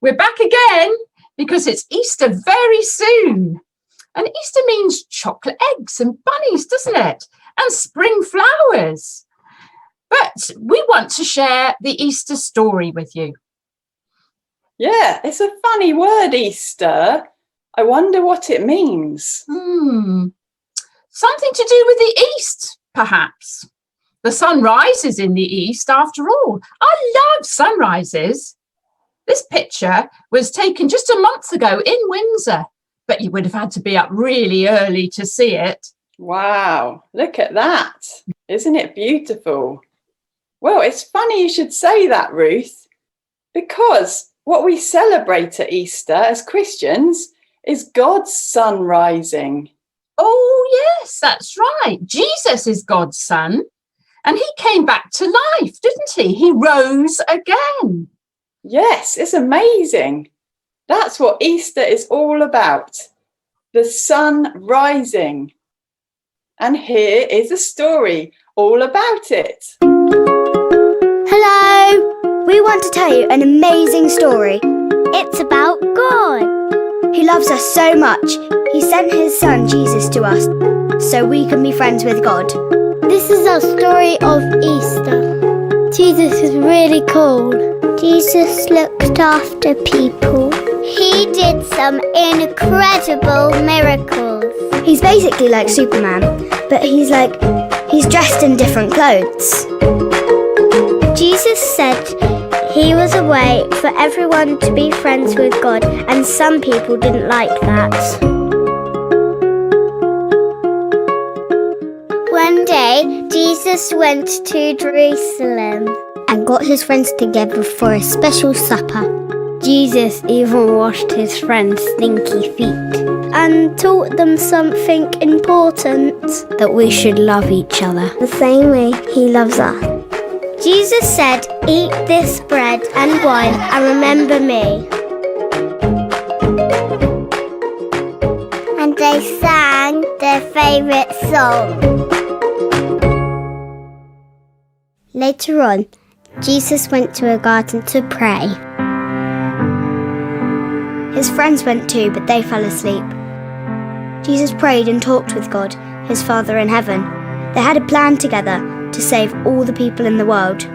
We're back again because it's Easter very soon. And Easter means chocolate eggs and bunnies, doesn't it? And spring flowers. But we want to share the Easter story with you. Yeah, it's a funny word, Easter. I wonder what it means. Something to do with the East, perhaps. The sun rises in the East after all. I love sunrises. This picture was taken just a month ago in Windsor, but you would have had to be up really early to see it. Wow, look at that. Isn't it beautiful? Well, it's funny you should say that, Ruth, because what we celebrate at Easter as Christians is God's sun rising. Oh, yes, that's right. Jesus is God's son, and he came back to life, didn't he? He rose again. Yes, it's amazing. That's what Easter is all about. The sun rising. And here is a story all about it. Hello! We want to tell you an amazing story. It's about God. He loves us so much. He sent his son Jesus to us so we can be friends with God. This is our story of Easter. Jesus is really cool. Jesus looked after people. He did some incredible miracles. He's basically like Superman, but he's dressed in different clothes. Jesus said he was a way for everyone to be friends with God, and some people didn't like that. One day, Jesus went to Jerusalem and got his friends together for a special supper. Jesus even washed his friends' stinky feet and taught them something important, That we should love each other the same way he loves us. Jesus said, "Eat this bread and wine and remember me." And they sang their favourite song. Later on, Jesus went to a garden to pray. His friends went too, but they fell asleep. Jesus prayed and talked with God, his Father in heaven. They had a plan together to save all the people in the world.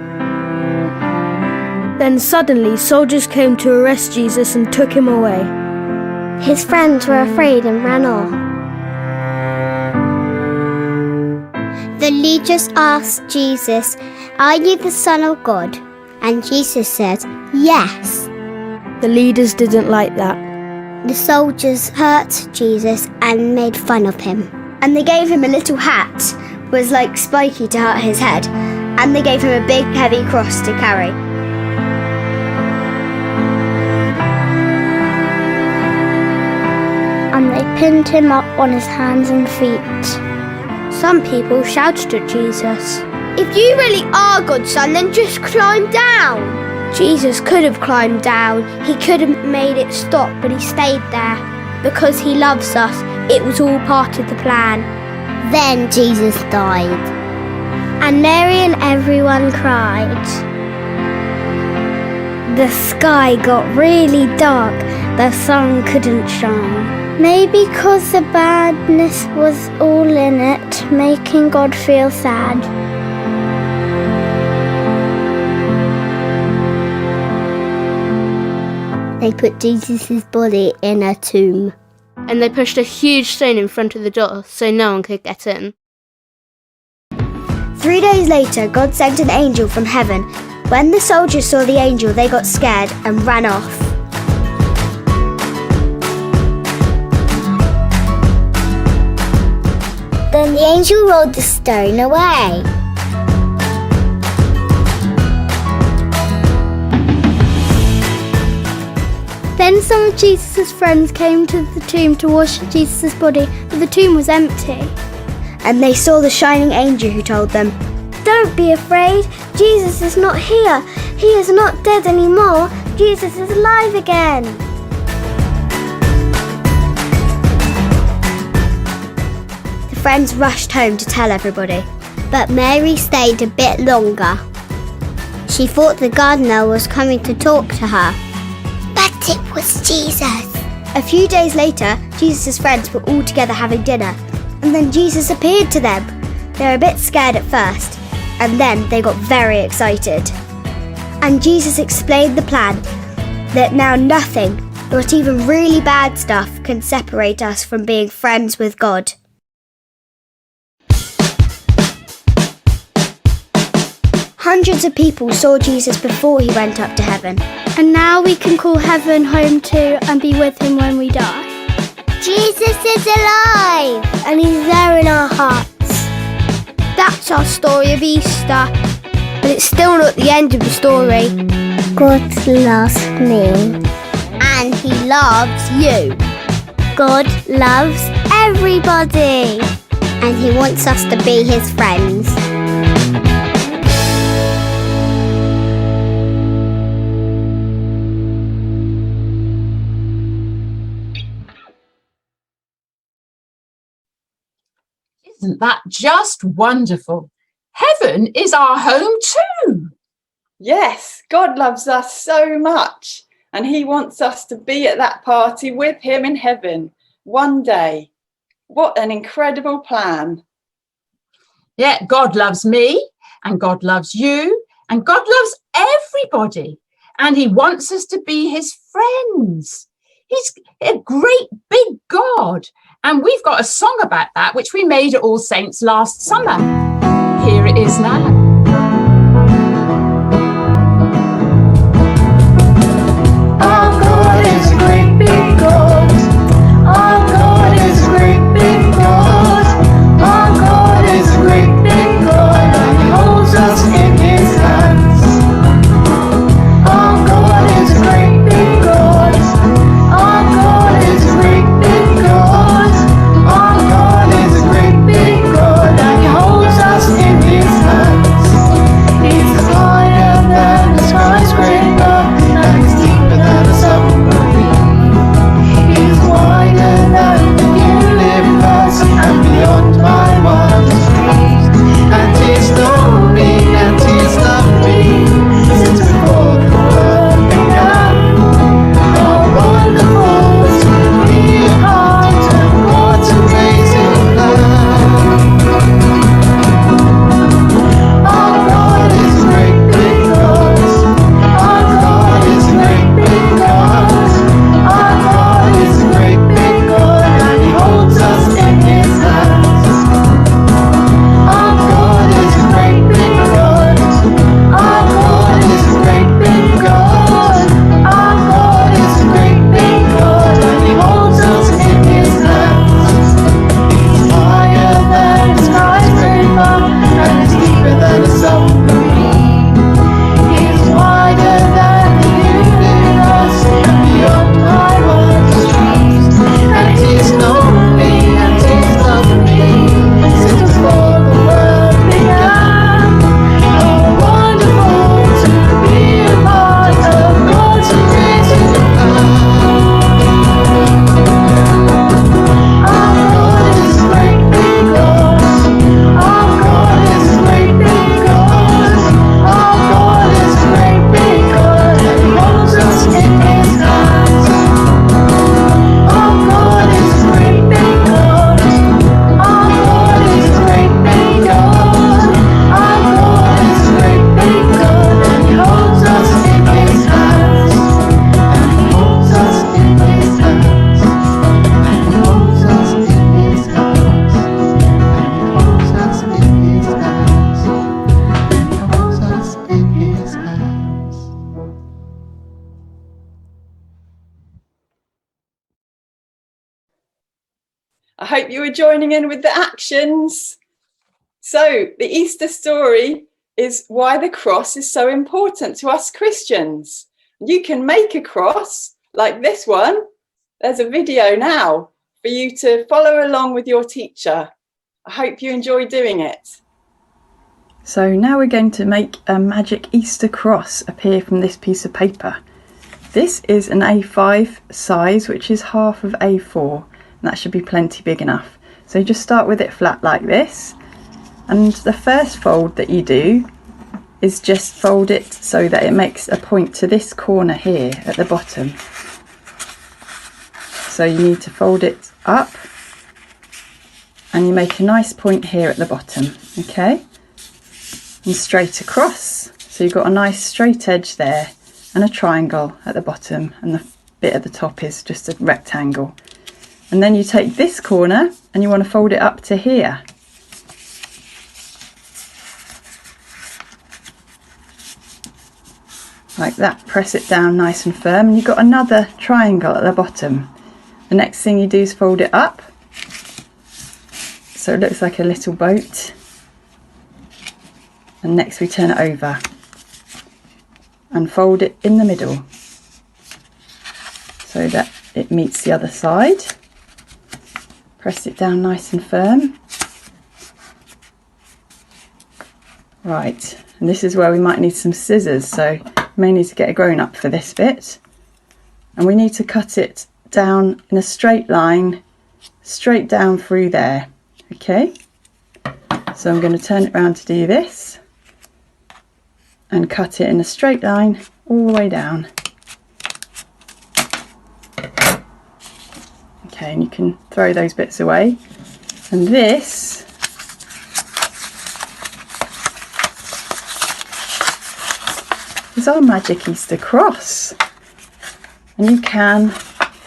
Then suddenly soldiers came to arrest Jesus and took him away. His friends were afraid and ran off. The leaders asked Jesus, "Are you the Son of God?" And Jesus said, "Yes." The leaders didn't like that. The soldiers hurt Jesus and made fun of him. And they gave him a little hat, was like spiky to hurt his head, and they gave him a big heavy cross to carry. And they pinned him up on his hands and feet. Some people shouted at Jesus, "If you really are God's son, then just climb down." Jesus could have climbed down. He could have made it stop, but he stayed there. Because he loves us, it was all part of the plan. Then Jesus died. And Mary and everyone cried. The sky got really dark. The sun couldn't shine. Maybe because the badness was all in it, making God feel sad. They put Jesus' body in a tomb. And they pushed a huge stone in front of the door so no one could get in. 3 days later, God sent an angel from heaven. When the soldiers saw the angel, they got scared and ran off. Then the angel rolled the stone away. Then some of Jesus' friends came to the tomb to wash Jesus' body, but the tomb was empty. And they saw the shining angel who told them, "Don't be afraid, Jesus is not here. He is not dead anymore. Jesus is alive again." The friends rushed home to tell everybody. But Mary stayed a bit longer. She thought the gardener was coming to talk to her. "But But it was Jesus. A few days later, Jesus' friends were all together having dinner, and then Jesus appeared to them. They were a bit scared at first, and then they got very excited. And Jesus explained the plan, that now nothing, not even really bad stuff, can separate us from being friends with God. Hundreds of people saw Jesus before he went up to heaven. And now we can call heaven home too and be with him when we die. Jesus is alive! And he's there in our hearts. That's our story of Easter. But it's still not the end of the story. God loves me. And he loves you. God loves everybody. And he wants us to be his friends. Isn't that just wonderful? Heaven is our home too. Yes, God loves us so much, and he wants us to be at that party with him in heaven one day. What an incredible plan. Yeah, God loves me, and God loves you, and God loves everybody, and he wants us to be his friends. He's a great big God, and we've got a song about that which we made at All Saints last summer. Here it is now. Our God is a great big God. Our God is a great big God. Our God is a great big God, and he holds us in his hands. Our God is a great big God. Our God is a great big God. Our God is a great big God, and he holds us in his hands. He's higher than the skyscraper, and he's deeper than a submarine. He's wider than the universe, and beyond my wildest dreams. And he's known me, and he's loved me since before the world began. How wonderful to be a part of God's amazing plan. Our God is a great big God. Our God is a great big God. Our God is a great big God, and he holds us in his hands. Our God is a great big God. Our God is a great big God. Our God is a great big God, and he holds us in his hands. He's higher than the skyscraper, and he's deeper than a submarine. He's wider than the universe, and beyond my wildest dreams. And he's known me, and he's loved me since before the world began. How wonderful to be a part of God's amazing plan. Our God is a great big God. Our God is a great big God. Our God is a great big God, and he holds us in his hands. Our God is a great big God. Our God is a great big God. Our God is a great big God, and he holds us in his hands. And he holds us in his hands. And he holds us in his hands. And he holds us in his hands. And he holds us in his hands. I hope you were joining in with the actions. So the Easter story is why the cross is so important to us Christians. You can make a cross like this one. There's a video now for you to follow along with your teacher. I hope you enjoy doing it. So now we're going to make a magic Easter cross appear from this piece of paper. This is an A5 size, which is half of A4. That should be plenty big enough. So just start with it flat like this, and the first fold that you do is just fold it so that it makes a point to this corner here at the bottom. So you need to fold it up and you make a nice point here at the bottom, okay? And straight across. So you've got a nice straight edge there and a triangle at the bottom, and the bit at the top is just a rectangle. And then you take this corner and you want to fold it up to here. Like that, press it down nice and firm, and you've got another triangle at the bottom. The next thing you do is fold it up, so it looks like a little boat. And next we turn it over and fold it in the middle so that it meets the other side. Press it down nice and firm. Right, and this is where we might need some scissors, so we may need to get a grown-up for this bit. And we need to cut it down in a straight line, straight down through there, okay? So I'm going to turn it around to do this and cut it in a straight line all the way down. Okay, and you can throw those bits away. And this is our magic Easter cross. And you can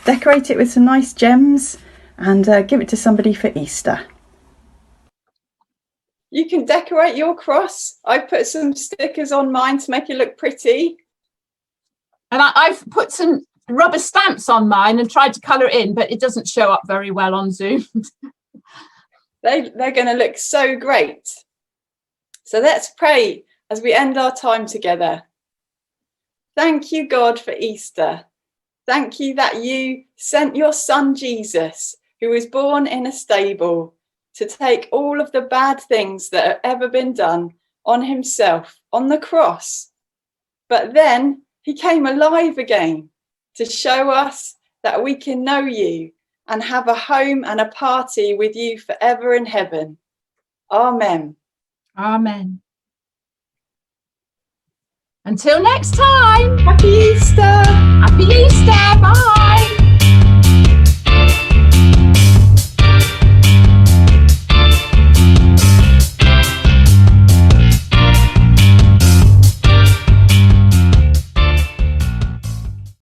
decorate it with some nice gems and give it to somebody for Easter. You can decorate your cross. I put some stickers on mine to make it look pretty. And I've put some rubber stamps on mine and tried to colour it in, but it doesn't show up very well on Zoom. They're going to look so great. So let's pray as we end our time together. Thank you, God, for Easter. Thank you that you sent your son Jesus, who was born in a stable, to take all of the bad things that have ever been done on himself on the cross. But then he came alive again to show us that we can know you and have a home and a party with you forever in heaven. Amen. Amen. Until next time. Happy Easter. Happy Easter. Bye.